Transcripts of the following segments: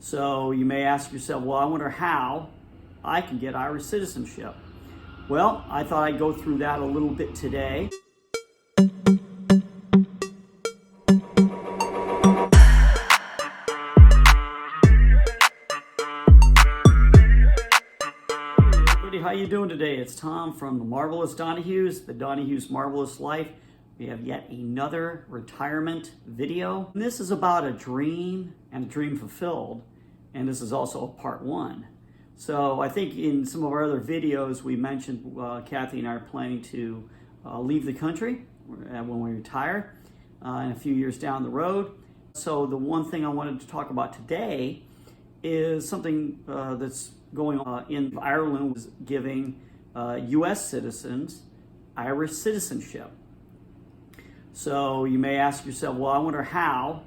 So you may ask yourself, well, I wonder how I can get Irish citizenship. Well, I thought I'd go through that a little bit today. How you doing today? It's Tom from the Marvelous Donahues, the Donahues Marvelous Life. We have yet another retirement video. And this is about a dream and a dream fulfilled, and this is also part one. So I think in some of our other videos we mentioned Kathy and I are planning to leave the country when we retire in a few years down the road. So the one thing I wanted to talk about today is something that's going on in Ireland, was giving U.S. citizens Irish citizenship. So you may ask yourself, well, I wonder how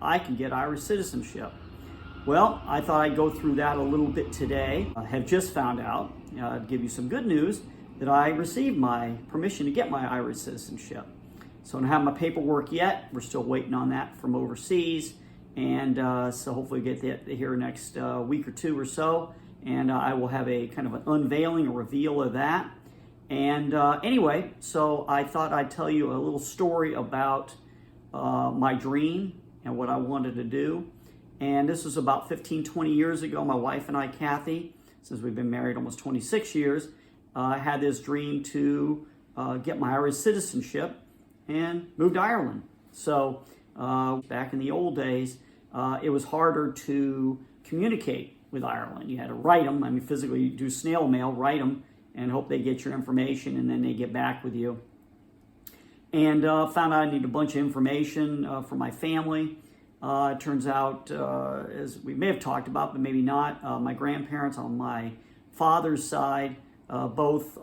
I can get Irish citizenship. Well, I thought I'd go through that a little bit today. I have just found out, I'd give you some good news, that I received my permission to get my Irish citizenship. So I don't have my paperwork yet. We're still waiting on that from overseas. And so hopefully get that here next week or two or so. And I will have a kind of an unveiling, a reveal of that. And anyway, so I thought I'd tell you a little story about my dream and what I wanted to do. And this was about 15, 20 years ago. My wife and I, Kathy, since we've been married almost 26 years, had this dream to get my Irish citizenship and move to Ireland. So back in the old days, it was harder to communicate with Ireland. You had to write them. I mean, physically, you do snail mail, write them, and hope they get your information, and then they get back with you. And found out I needed a bunch of information for my family. It turns out, as we may have talked about, but maybe not, my grandparents on my father's side, both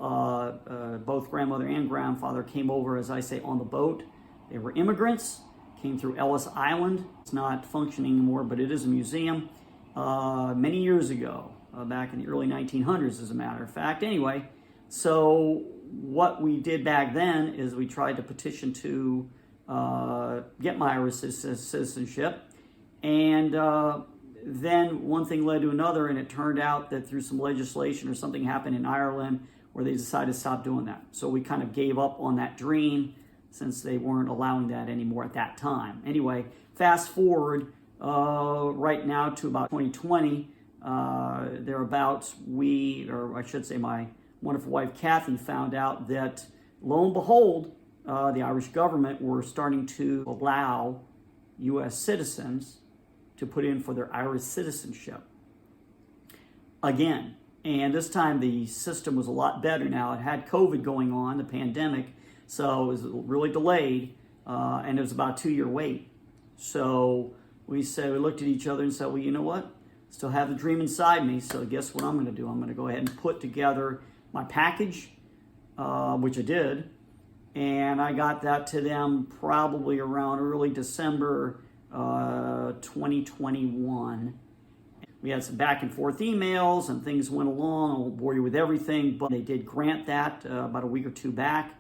grandmother and grandfather came over, as I say, on the boat. They were immigrants, came through Ellis Island. It's not functioning anymore, but it is a museum. Many years ago, back in the early 1900s, as a matter of fact. Anyway, so what we did back then is we tried to petition to get my Irish citizenship, and then one thing led to another, and it turned out that through some legislation or something happened in Ireland where they decided to stop doing that. So we kind of gave up on that dream since they weren't allowing that anymore at that time. Anyway, fast forward right now to about 2020, thereabouts, my wonderful wife Kathy found out that, lo and behold, the Irish government were starting to allow U.S. citizens to put in for their Irish citizenship again. And this time the system was a lot better now. It had COVID going on, the pandemic, so it was really delayed, and it was about a 2-year wait. So we looked at each other and said, well, you know what? Still have the dream inside me, so guess what I'm going to do? I'm going to go ahead and put together my package, which I did, and I got that to them probably around early December 2021. We had some back and forth emails, and things went along. I won't bore you with everything, but they did grant that about a week or two back,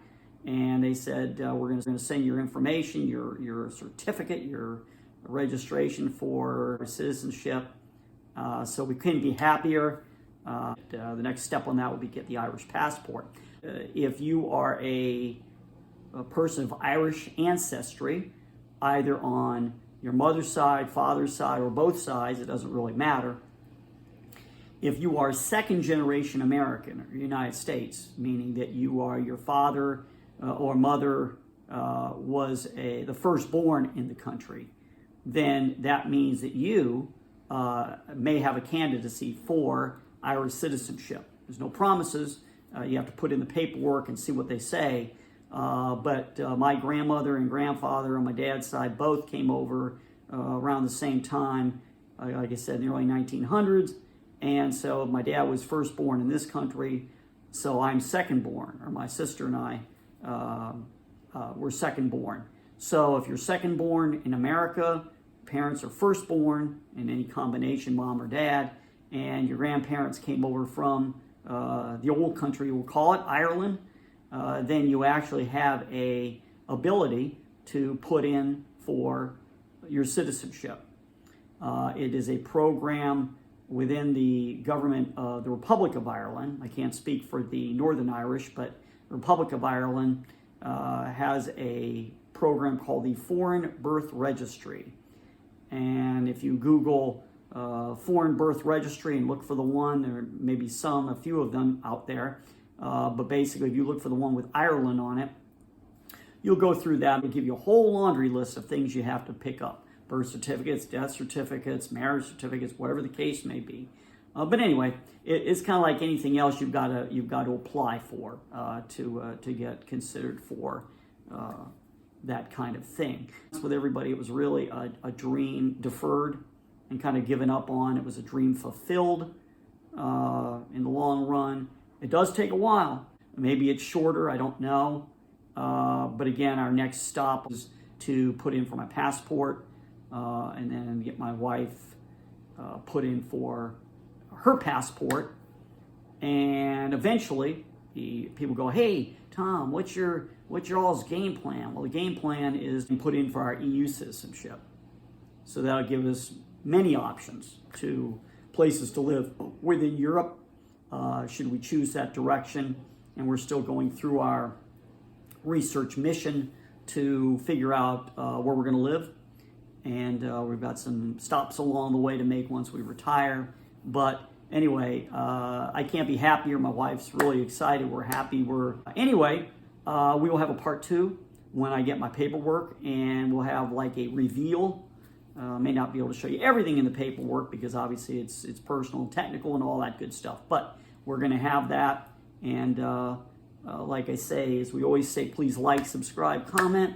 and they said, we're going to send your information, your certificate, your registration for citizenship. So we couldn't be happier. The next step on that would be get the Irish passport. If you are a person of Irish ancestry, either on your mother's side, father's side, or both sides, it doesn't really matter. If you are second generation American or United States, meaning that your father or mother was the firstborn in the country, then that means that you may have a candidacy for Irish citizenship. There's no promises. You have to put in the paperwork and see what they say. But my grandmother and grandfather on my dad's side both came over around the same time, like I said, in the early 1900s. And so my dad was firstborn in this country, so I'm secondborn, or my sister and I were secondborn. So if you're secondborn in America, parents are firstborn in any combination, mom or dad, and your grandparents came over from the old country, we'll call it Ireland, then you actually have a ability to put in for your citizenship. It is a program within the government of the Republic of Ireland. I can't speak for the Northern Irish, but the Republic of Ireland has a program called the Foreign Birth Registry. And if you Google Foreign Birth Registry and look for the one, there may be a few of them out there, but basically if you look for the one with Ireland on it, you'll go through that. It'll give you a whole laundry list of things you have to pick up. Birth certificates, death certificates, marriage certificates, whatever the case may be. But anyway, it's kind of like anything else you've got to apply for to get considered for that kind of thing. With everybody, it was really a dream deferred and kind of given up on. It was a dream fulfilled in the long run. It does take a while. Maybe it's shorter, I don't know. But again, our next stop is to put in for my passport and then get my wife put in for her passport. And eventually, people go, "Hey, Tom, what's your all's game plan?" Well, the game plan is to put in for our EU citizenship. So that'll give us many options to places to live within Europe, should we choose that direction. And we're still going through our research mission to figure out where we're going to live. And we've got some stops along the way to make once we retire. But anyway, I can't be happier. My wife's really excited. We're happy. Anyway, we will have a part 2 when I get my paperwork, and we'll have like a reveal. May not be able to show you everything in the paperwork because obviously it's personal and technical and all that good stuff. But we're going to have that. And like I say, as we always say, please like, subscribe, comment.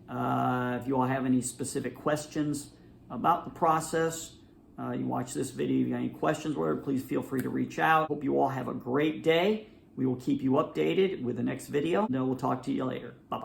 If you all have any specific questions about the process, you watch this video, if you got any questions, whatever, please feel free to reach out. Hope you all have a great day. We will keep you updated with the next video. And we'll talk to you later. Bye-bye.